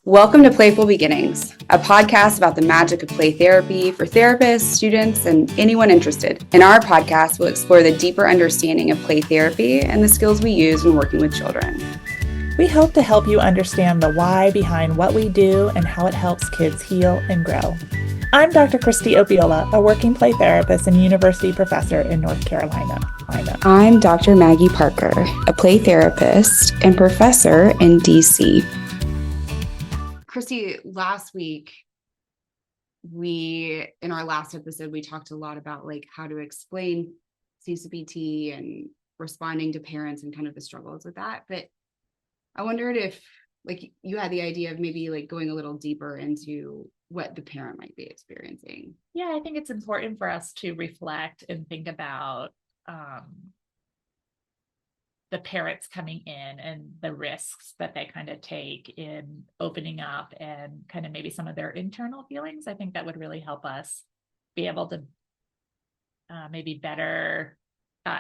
Welcome to Playful Beginnings, a podcast about the magic of play therapy for therapists, students, and anyone interested. In our podcast, we'll explore the deeper understanding of play therapy and the skills we use when working with children. We hope to help you understand the why behind what we do and how it helps kids heal and grow. I'm Dr. Kristie Opiola, a working play therapist and university professor in North Carolina. I'm Dr. Maggie Parker, a play therapist and professor in DC. Kristie, last week, in our last episode, we talked a lot about how to explain CCPT and responding to parents and kind of the struggles with that. But I wondered if you had the idea of maybe going a little deeper into what the parent might be experiencing. Yeah, I think it's important for us to reflect and think about the parents coming in and the risks that they kind of take in opening up and kind of maybe some of their internal feelings. I think that would really help us be able to maybe better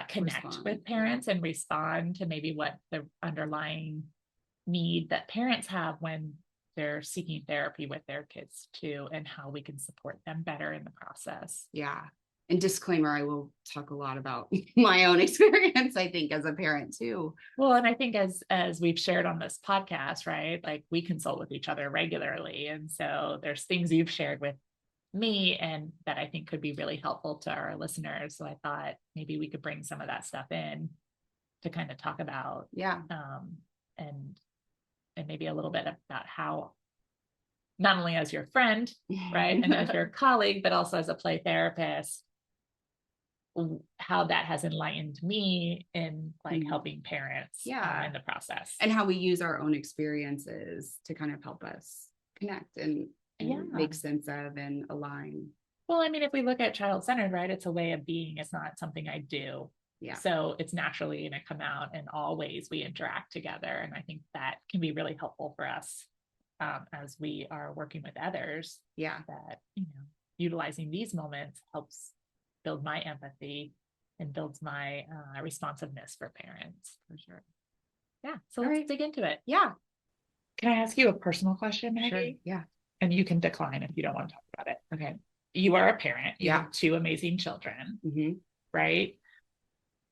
connect with parents and respond to maybe what the underlying need that parents have when they're seeking therapy with their kids too, and how we can support them better in the process. Yeah. And disclaimer, I will talk a lot about my own experience, I think, as a parent too. Well, and I think as we've shared on this podcast, right, we consult with each other regularly. And so there's things you've shared with me and that I think could be really helpful to our listeners. So I thought maybe we could bring some of that stuff in to kind of talk about. Yeah. And maybe a little bit about how, not only as your friend, right, and as your colleague, but also as a play therapist, how that has enlightened me in helping parents in the process. And how we use our own experiences to kind of help us connect and make sense of and align. Well, I mean, if we look at child-centered, right, it's a way of being. It's not something I do. Yeah. So it's naturally going to come out in all ways we interact together. And I think that can be really helpful for us as we are working with others. Yeah. That, utilizing these moments helps build my empathy and builds my responsiveness for parents. For sure. Yeah. So let's dig into it. Yeah. Can I ask you a personal question, Maggie? Sure. Yeah. And you can decline if you don't want to talk about it. Okay. You are a parent. You have two amazing children, right?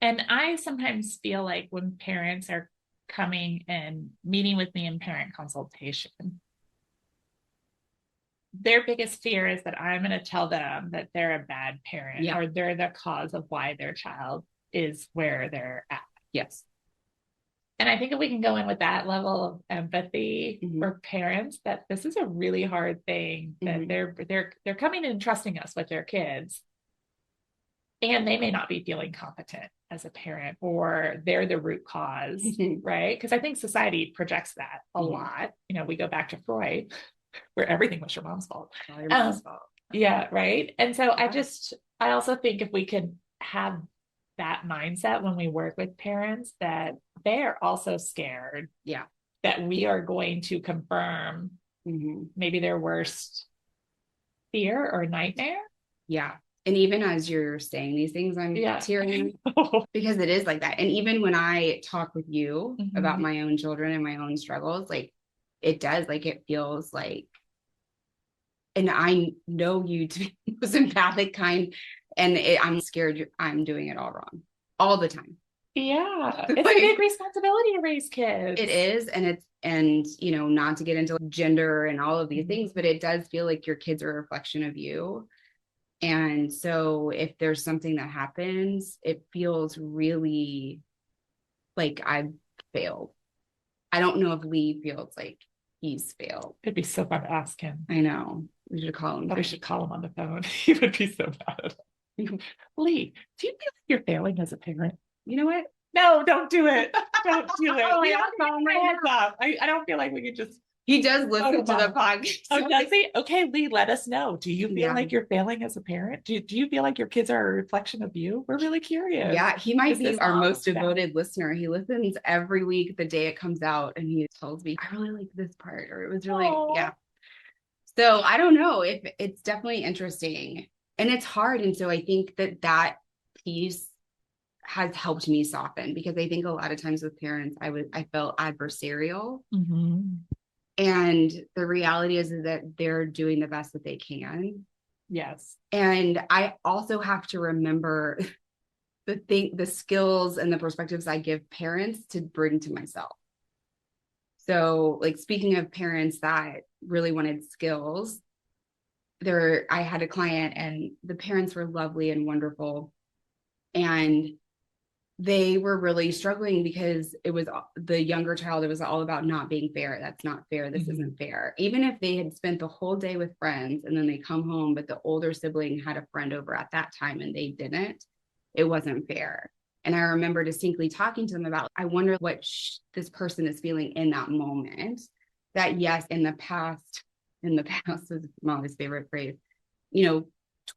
And I sometimes feel like when parents are coming and meeting with me in parent consultation, their biggest fear is that I'm going to tell them that they're a bad parent or they're the cause of why their child is where they're at. Yes. And I think if we can go in with that level of empathy for parents, that this is a really hard thing, that they're coming and trusting us with their kids. And they may not be feeling competent as a parent, or they're the root cause, right? Because I think society projects that a lot. We go back to Freud, where everything was your mom's fault. Your mom's fault. Yeah, right. And so I also think if we could have that mindset when we work with parents, that they're also scared. Yeah. That we are going to confirm maybe their worst fear or nightmare. Yeah. And even as you're saying these things, I'm tearing because it is like that. And even when I talk with you about my own children and my own struggles, it does, it feels like, and I know you to be the most empathic kind, and I'm scared I'm doing it all wrong all the time. Yeah. It's a big responsibility to raise kids. It is. And not to get into gender and all of these things, but it does feel like your kids are a reflection of you. And so if there's something that happens, it feels really like I've failed. I don't know if Lee feels like he's failed. It'd be so fun to ask him. I know. We should call him. We should call him on the phone. He would be so mad. Lee, do you feel like you're failing as a parent? You know what? No, don't do it. Don't do it. I don't feel like we could just. He does listen to the podcast. Oh, does he? Okay, Lee, let us know. Do you feel like you're failing as a parent? Do you feel like your kids are a reflection of you? We're really curious. Yeah, he might be our most devoted listener. He listens every week, the day it comes out, and he tells me, I really like this part, or it was really, So I don't know, if it's definitely interesting, and it's hard. And so I think that piece has helped me soften, because I think a lot of times with parents, I felt adversarial. And the reality is that they're doing the best that they can. Yes. And I also have to remember the skills and the perspectives I give parents to bring to myself. So, like, speaking of parents that really wanted skills, I had a client and the parents were lovely and wonderful. And they were really struggling because it was the younger child. It was all about not being fair. That's not fair. This isn't fair. Even if they had spent the whole day with friends and then they come home, but the older sibling had a friend over at that time and they didn't, it wasn't fair. And I remember distinctly talking to them about, I wonder what this person is feeling in that moment. That yes, in the past is Molly's favorite phrase,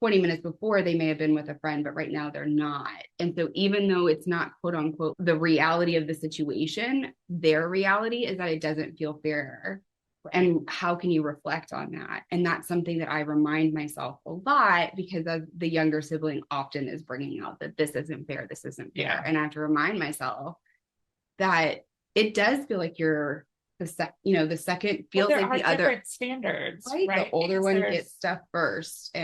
20 minutes before they may have been with a friend, but right now they're not. And so even though it's not quote unquote the reality of the situation, their reality is that it doesn't feel fair. And how can you reflect on that? And that's something that I remind myself a lot, because the younger sibling often is bringing out that this isn't fair. This isn't fair. Yeah. And I have to remind myself that it does feel like you're the second feels like the other. Different standards, right? The older one gets stuff first,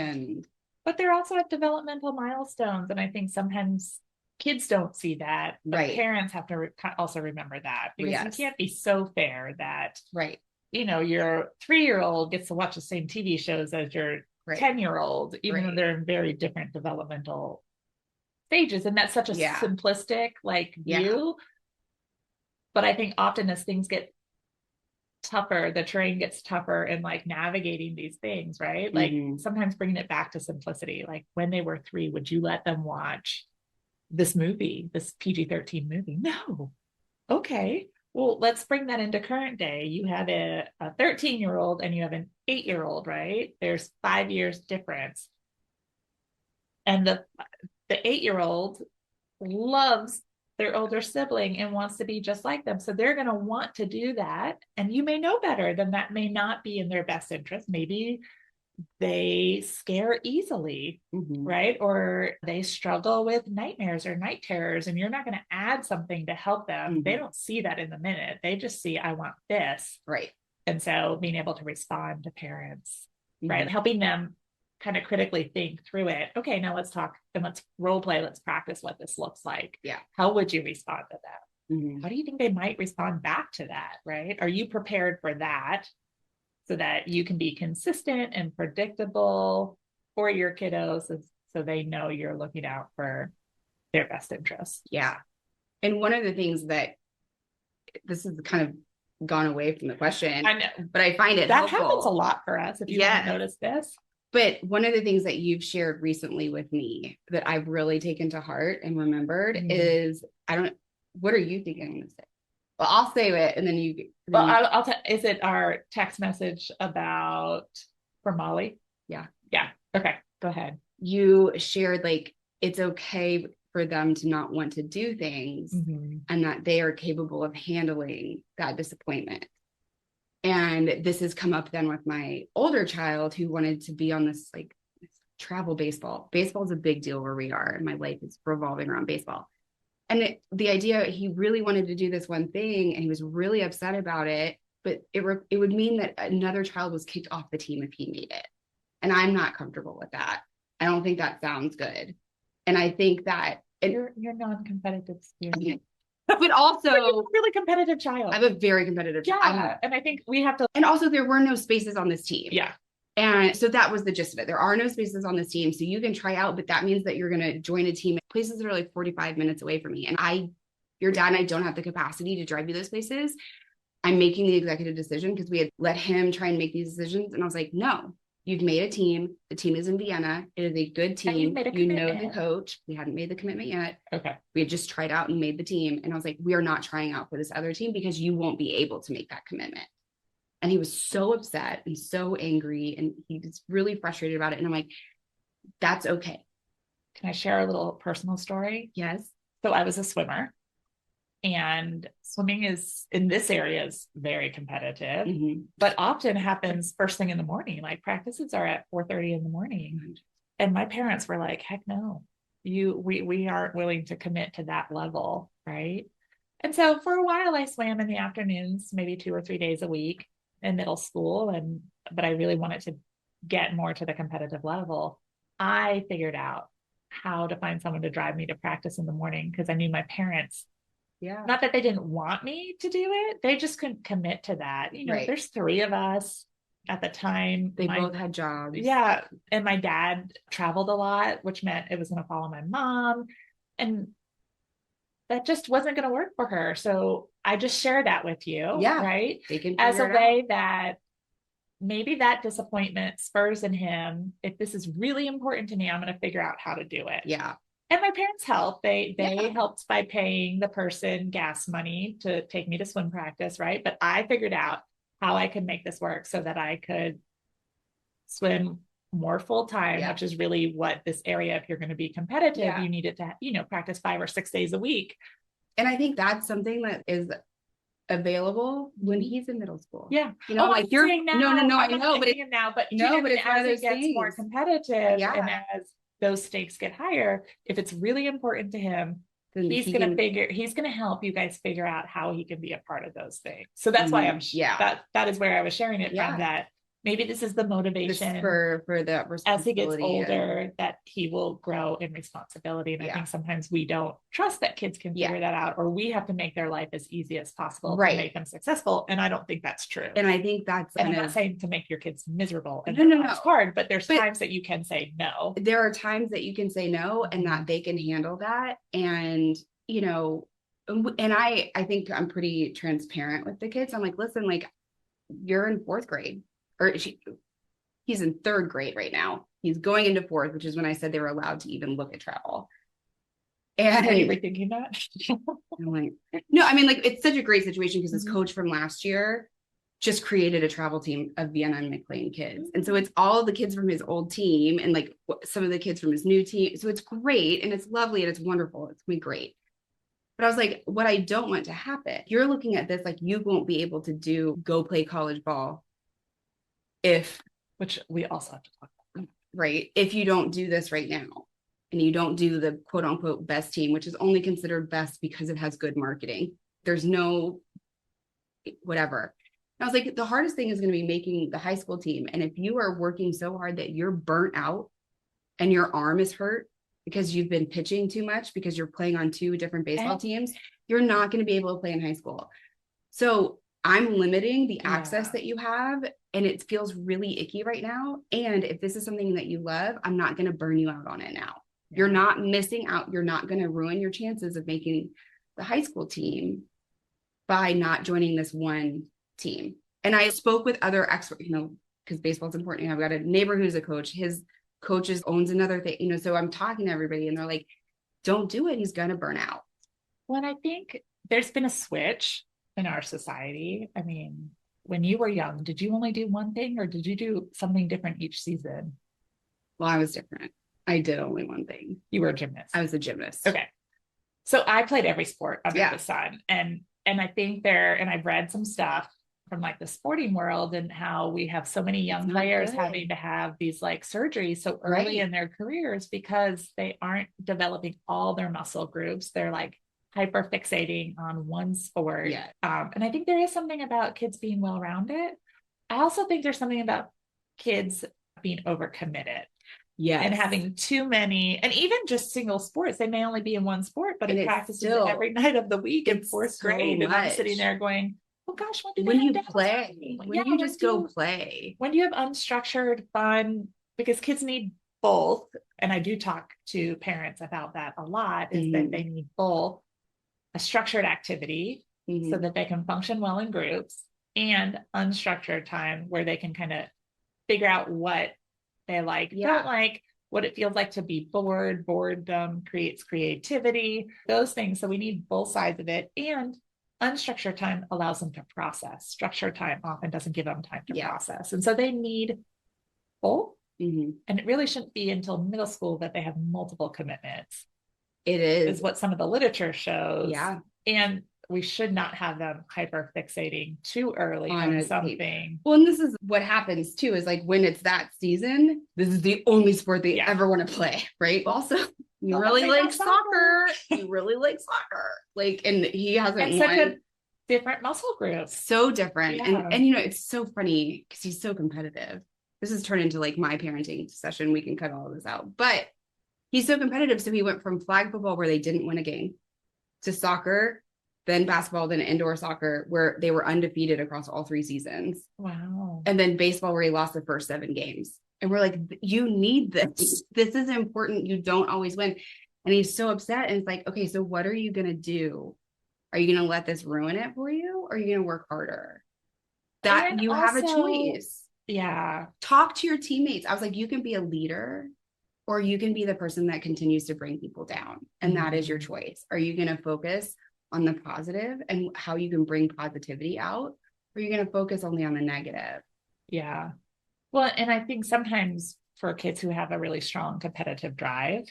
but they're also at developmental milestones. And I think sometimes kids don't see that, but right. Parents have to also remember that, because yes. You can't be so fair that, right. Your 3-year-old gets to watch the same TV shows as your right. 10-year-old, even right. though they're in very different developmental stages. And that's such a simplistic view. Yeah. But I think often as things get tougher, the terrain gets tougher in navigating these things, right? Sometimes bringing it back to simplicity. Like, when they were 3, would you let them watch this movie, this PG-13 movie? No. Okay. Well, let's bring that into current day. You have a 13-year-old and you have an 8-year-old, right? There's 5 years difference. And the 8-year-old loves their older sibling and wants to be just like them. So they're going to want to do that. And you may know better than that may not be in their best interest. Maybe they scare easily, right? Or they struggle with nightmares or night terrors, and you're not going to add something to help them. They don't see that in the minute. They just see, I want this. Right. And so being able to respond to parents, right? Helping them kind of critically think through it. Okay, now let's talk and let's role play. Let's practice what this looks like. Yeah. How would you respond to that? How do you think they might respond back to that, right? Are you prepared for that so that you can be consistent and predictable for your kiddos, so they know you're looking out for their best interests? Yeah. And one of the things that this is kind of gone away from the question, I know, but I find it that helpful. Happens a lot for us. If you haven't noticed this. But one of the things that you've shared recently with me that I've really taken to heart and remembered is, what are you thinking on this day? Well, I'll say it and then you. I'll is it our text message for Molly? Yeah. Yeah. Okay. Go ahead. You shared it's okay for them to not want to do things and that they are capable of handling that disappointment. And this has come up then with my older child, who wanted to be on this travel baseball. Baseball is a big deal where we are, and my life is revolving around baseball. And the idea, he really wanted to do this one thing, and he was really upset about it. But it would mean that another child was kicked off the team if he made it. And I'm not comfortable with that. I don't think that sounds good. And I think that you're non-competitive spirit. But also a really competitive child. I have a very competitive child. And I think we have to. And also, there were no spaces on this team. Yeah. And so that was the gist of it. There are no spaces on this team. So you can try out, but that means that you're going to join a team at places that are 45 minutes away from me. And your dad and I don't have the capacity to drive you those places. I'm making the executive decision because we had let him try and make these decisions. And I was like, no, you've made a team. The team is in Vienna. It is a good team. You know the coach. We hadn't made the commitment yet. Okay. We had just tried out and made the team. And I was like, we are not trying out for this other team because you won't be able to make that commitment. And he was so upset and so angry, and he was really frustrated about it. And I'm like, that's okay. Can I share a little personal story? Yes. So I was a swimmer, and swimming in this area is very competitive, but often happens first thing in the morning. Practices are at 4:30 in the morning. And my parents were like, heck no, we aren't willing to commit to that level. Right. And so for a while I swam in the afternoons, maybe 2 or 3 days a week. in middle school, but I really wanted to get more to the competitive level. I figured out how to find someone to drive me to practice in the morning because I knew my parents, not that they didn't want me to do it, they just couldn't commit to that. There's 3 of us at the time. They both had jobs. Yeah. And my dad traveled a lot, which meant it was going to follow my mom. And that just wasn't going to work for her. So I just share that with you. Yeah. Right. They can as a way that maybe that disappointment spurs in him. If this is really important to me, I'm going to figure out how to do it. Yeah. And my parents helped. They helped by paying the person gas money to take me to swim practice. Right. But I figured out how I could make this work so that I could swim more full time, which is really what this area, if you're going to be competitive, you needed to, practice 5 or 6 days a week. And I think that's something that is available when he's in middle school. Yeah. Like you're now, no, I know, but it's one of those gets more competitive and as those stakes get higher, if it's really important to him, he's going to help you guys figure out how he can be a part of those things. So that's why that is where I was sharing it from, that maybe this is the motivation for that responsibility. As he gets older, that he will grow in responsibility. And I think sometimes we don't trust that kids can figure that out, or we have to make their life as easy as possible to make them successful. And I don't think that's true. And I think that's, and I'm not saying to make your kids miserable and it's hard, but there's times that you can say no. There are times that you can say no and that they can handle that. And, and I think I'm pretty transparent with the kids. I'm like, listen, like you're in 4th grade. He's in 3rd grade right now. He's going into 4th, which is when I said they were allowed to even look at travel. And are you rethinking that? I'm like, no, I mean, like, it's such a great situation because his coach from last year just created a travel team of Vienna and McLean kids. And so it's all the kids from his old team and like some of the kids from his new team. So it's great and it's lovely and it's wonderful. It's gonna be great. But I was like, what I don't want to happen, you're looking at this like you won't be able to go play college ball which we also have to talk about, right? If you don't do this right now and you don't do the quote unquote best team, which is only considered best because it has good marketing, there's no whatever. And I was like, the hardest thing is going to be making the high school team. And if you are working so hard that you're burnt out and your arm is hurt because you've been pitching too much because you're playing on 2 different baseball teams, you're not going to be able to play in high school. So I'm limiting the access that you have, and it feels really icky right now. And if this is something that you love, I'm not going to burn you out on it now. You're not missing out. You're not going to ruin your chances of making the high school team by not joining this one team. And I spoke with other experts, because baseball's important. I've got a neighbor who's a coach. His coaches owns another thing, so I'm talking to everybody and they're like, don't do it. He's going to burn out. Well, I think there's been a switch in our society. I mean, when you were young, did you only do one thing or did you do something different each season? Well, I was different. I did only one thing. You were a gymnast. I was a gymnast. Okay. So I played every sport under the sun. And I think and I've read some stuff from like the sporting world and how we have so many young players having to have these like surgeries so early in their careers because they aren't developing all their muscle groups. They're like hyper fixating on one sport. And I think there is something about kids being well-rounded. I also think there's something about kids being overcommitted. And having too many, and even just single sports, they may only be in one sport, but it practices every night of the week in 4th grade. And I'm sitting there going, oh gosh, when you play? When you just go play? When you have unstructured fun, because kids need both. And I do talk to parents about that a lot, is that they need both a structured activity so that they can function well in groups and unstructured time where they can kind of figure out what they like, don't like, what it feels like to be bored. Boredom creates creativity, those things. So we need both sides of it. And unstructured time allows them to process. Structured time often doesn't give them time to process. And so they need both. And it really shouldn't be until middle school that they have multiple commitments. It is what some of the literature shows. And we should not have them hyper fixating too early on something. Well, and this is what happens too, is like when it's that season, this is the only sport they ever want to play, right? Also, you really like soccer. You really like soccer. Like, and he hasn't won. different muscle groups. So different. Yeah. And it's so funny because he's so competitive. This has turned into like my parenting session. We can cut all of this out, but he's so competitive. So he went from flag football where they didn't win a game to soccer, then basketball, then indoor soccer, where they were undefeated across all 3 seasons. Wow. And then baseball, where he lost the first 7 games. And we're like, you need this. This is important. You don't always win. And he's so upset. And it's like, okay, so what are you going to do? Are you going to let this ruin it for you? Or are you going to work harder? That and you also have a choice. Yeah. Talk to your teammates. I was like, you can be a leader or you can be the person that continues to bring people down. And that is your choice. Are you going to focus on the positive and how you can bring positivity out? Or are you going to focus only on the negative? Yeah. Well, and I think sometimes for kids who have a really strong competitive drive,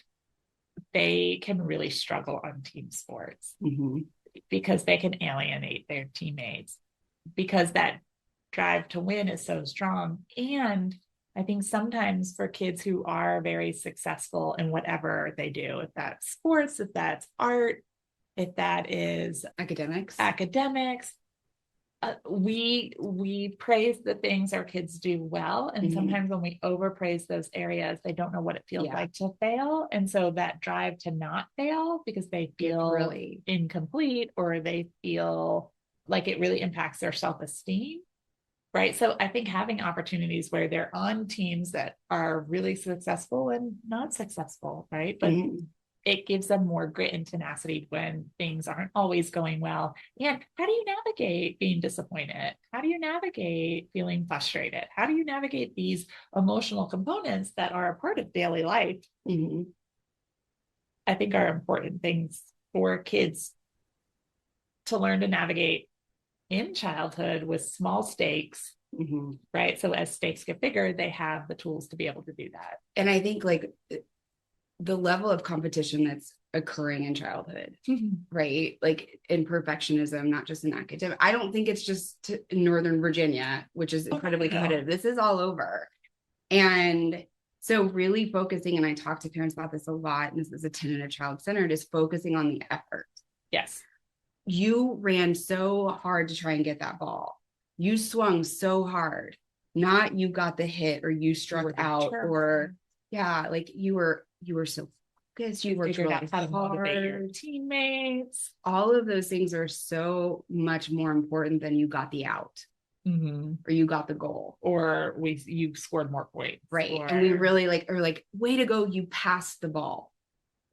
they can really struggle on team sports because they can alienate their teammates because that drive to win is so strong. And I think sometimes for kids who are very successful in whatever they do, if that's sports, if that's art, if that is academics, we praise the things our kids do well. And sometimes when we overpraise those areas, they don't know what it feels like to fail. And so that drive to not fail because they feel really incomplete or they feel like it really impacts their self-esteem. Right. So I think having opportunities where they're on teams that are really successful and not successful, right? But it gives them more grit and tenacity when things aren't always going well. And how do you navigate being disappointed? How do you navigate feeling frustrated? How do you navigate these emotional components that are a part of daily life? I think are important things for kids to learn to navigate in childhood with small stakes, right? So as stakes get bigger, they have the tools to be able to do that. And I think like the level of competition that's occurring in childhood, right? Like in perfectionism, not just in academic. I don't think it's just in Northern Virginia, which is incredibly competitive. This is all over. And so really focusing, and I talk to parents about this a lot, and this is a tenet of child-centered, is focusing on the effort. Yes. You ran so hard to try and get that ball. You swung so hard, not you got the hit or you struck out or like you were so focused. You worked really how to motivate your teammates. All of those things are so much more important than you got the out or you got the goal or you scored more points. Right. And we really like, way to go. You passed the ball,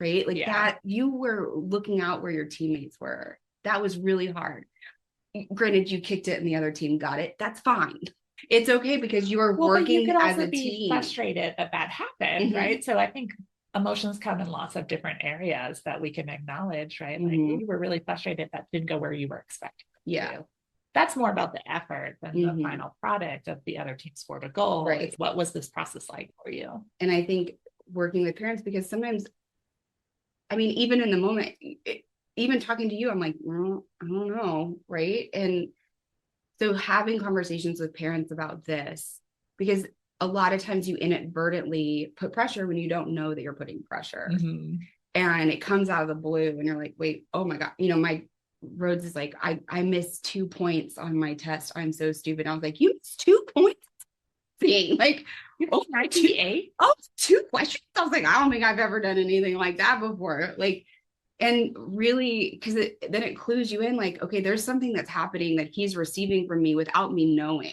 right? Like that you were looking out where your teammates were. That was really hard. Granted, you kicked it and the other team got it. That's fine. It's okay because you are working as a team. Be frustrated that happened, right? So I think emotions come in lots of different areas that we can acknowledge, right? Like you were really frustrated that didn't go where you were expecting. That's more about the effort than the final product of the other team scored a goal. Right. It's what was this process like for you? And I think working with parents, because sometimes, I mean, even in the moment, even talking to you, I'm like, well, I don't know. Right. And so having conversations with parents about this, because a lot of times you inadvertently put pressure when you don't know that you're putting pressure and it comes out of the blue and you're like, wait, oh my God, my Rhodes is like, I missed 2 points on my test. I'm so stupid. I was like, you missed 2 points? Like, 98? 2 questions. I was like, I don't think I've ever done anything like that before. Like, and really, because then it clues you in like, okay, there's something that's happening that he's receiving from me without me knowing.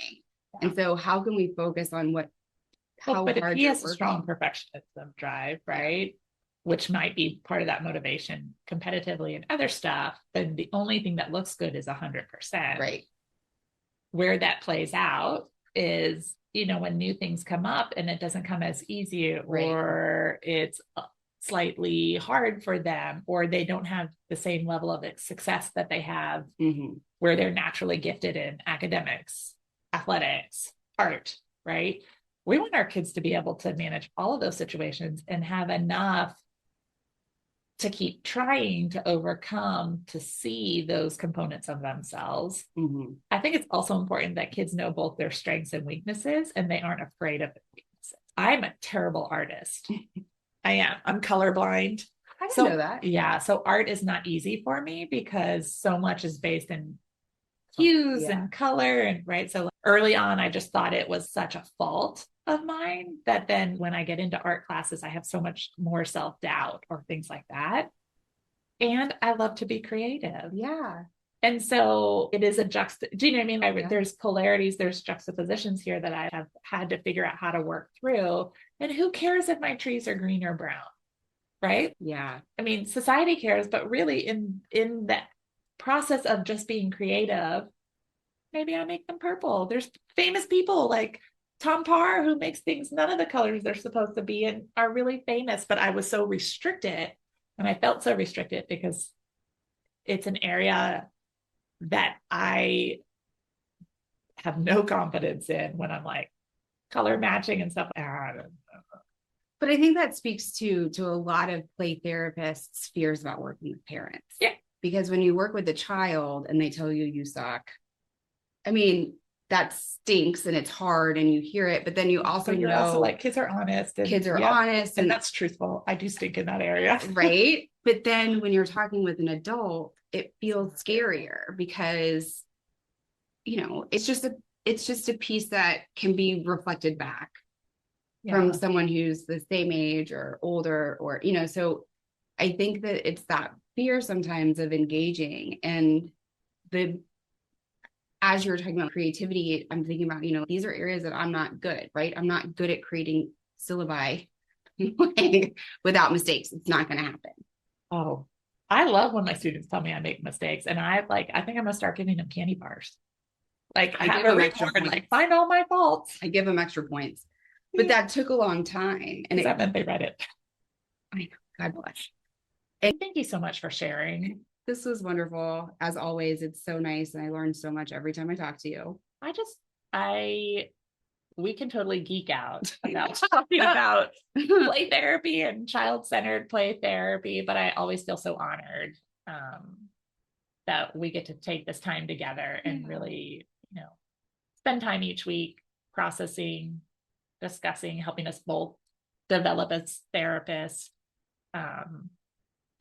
And so how can we focus on but if he has a strong perfectionism drive, right? Which might be part of that motivation competitively and other stuff, then the only thing that looks good is 100%. Right. Where that plays out is, when new things come up and it doesn't come as easy or it's slightly hard for them, or they don't have the same level of success that they have where they're naturally gifted in academics, athletics, art, right? We want our kids to be able to manage all of those situations and have enough to keep trying to overcome, to see those components of themselves. I think it's also important that kids know both their strengths and weaknesses, and they aren't afraid of the weaknesses. I'm a terrible artist. I am. I'm colorblind. I didn't know that. Yeah. So art is not easy for me because so much is based in hues and color. And right. So early on, I just thought it was such a fault of mine that then when I get into art classes, I have so much more self-doubt or things like that. And I love to be creative. Yeah. And so it is a do you know what I mean? There's polarities, there's juxtapositions here that I have had to figure out how to work through. And who cares if my trees are green or brown? Right? Yeah. I mean, society cares, but really in the process of just being creative, maybe I make them purple. There's famous people like Tom Parr who makes things none of the colors they're supposed to be and are really famous, but I was so restricted and I felt so restricted because it's an area that I have no confidence in when I'm like color matching and stuff. But I think that speaks to a lot of play therapists' fears about working with parents. Yeah. Because when you work with a child and they tell you you suck, I mean, that stinks and it's hard and you hear it, but then you also know also like kids are honest. And that's truthful. I do stink in that area. Right. But then when you're talking with an adult, it feels scarier because, it's just a piece that can be reflected back from someone who's the same age or older or, so I think that it's that fear sometimes of engaging and as you're talking about creativity, I'm thinking about, these are areas that I'm not good, right? I'm not good at creating syllabi without mistakes. It's not going to happen. Oh, I love when my students tell me I make mistakes and I think I'm going to start giving them candy bars. Like I have a report, like find all my faults. I give them extra points, but that took a long time. And that meant they read it. I know, God bless. And thank you so much for sharing. This was wonderful. As always, it's so nice. And I learned so much every time I talk to you. We can totally geek out about talking about play therapy and child-centered play therapy, but I always feel so honored that we get to take this time together and really, spend time each week processing, discussing, helping us both develop as therapists and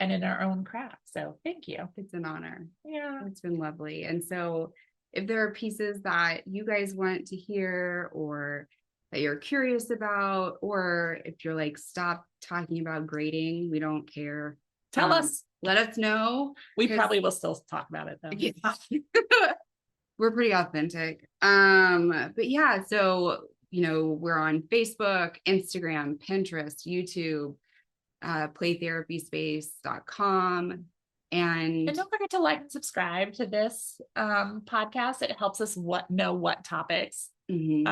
in our own craft. So thank you. It's an honor. Yeah. It's been lovely. And so if there are pieces that you guys want to hear or that you're curious about, or if you're like, stop talking about grading, we don't care. Tell us. Let us know. We probably will still talk about it though. Yeah. We're pretty authentic. But yeah, so, we're on Facebook, Instagram, Pinterest, YouTube, playtherapyspace.com. And don't forget to like and subscribe to this podcast. It helps us know what topics you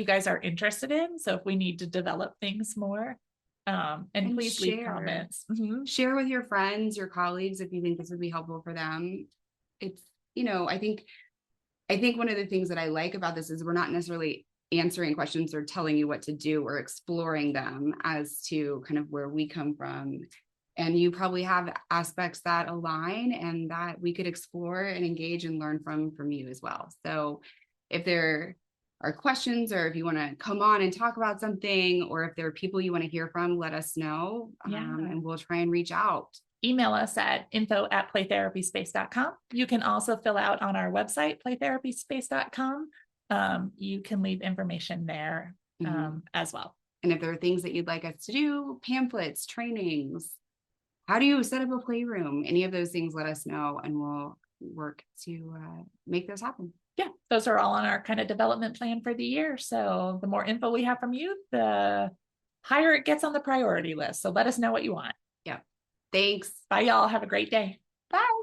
guys are interested in. So if we need to develop things more, and please leave comments. Share with your friends, your colleagues, if you think this would be helpful for them. It's, I think one of the things that I like about this is we're not necessarily answering questions or telling you what to do or exploring them as to kind of where we come from. And you probably have aspects that align and that we could explore and engage and learn from you as well. So if there are questions or if you want to come on and talk about something, or if there are people you want to hear from, let us know. And we'll try and reach out. Email us at info@playtherapyspace.com. You can also fill out on our website, playtherapyspace.com. You can leave information there as well. And if there are things that you'd like us to do, pamphlets, trainings, how do you set up a playroom? Any of those things, let us know and we'll work to make those happen. Yeah, those are all on our kind of development plan for the year. So the more info we have from you, the higher it gets on the priority list. So let us know what you want. Yeah. Thanks. Bye, y'all. Have a great day. Bye.